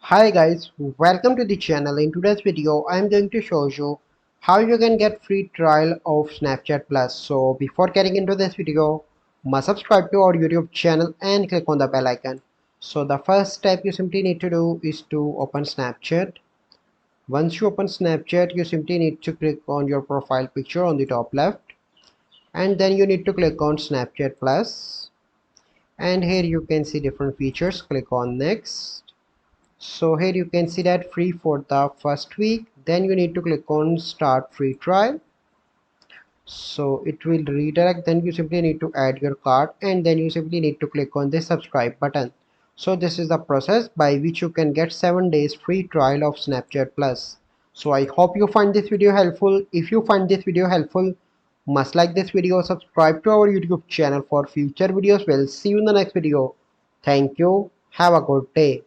Hi guys, welcome to the channel. In today's video, I am going to show you how you can get free trial of Snapchat Plus. So before getting into this video, must subscribe to our YouTube channel and click on the bell icon. So the first step you simply need to do is to open Snapchat. Once you open Snapchat, you simply need to click on your profile picture on the top left, and then you need to click on Snapchat Plus. And here you can see different features. Click on next. So here you can see that free for the first week. Then you need to click on start free trial. So it will redirect. Then you simply need to add your card, and then you simply need to click on the subscribe button. So this is the process by which you can get 7 days free trial of Snapchat Plus. So I hope you find this video helpful. If you find this video helpful, must like this video, subscribe to our YouTube channel for future videos. We'll see you in the next video. Thank you. Have a good day.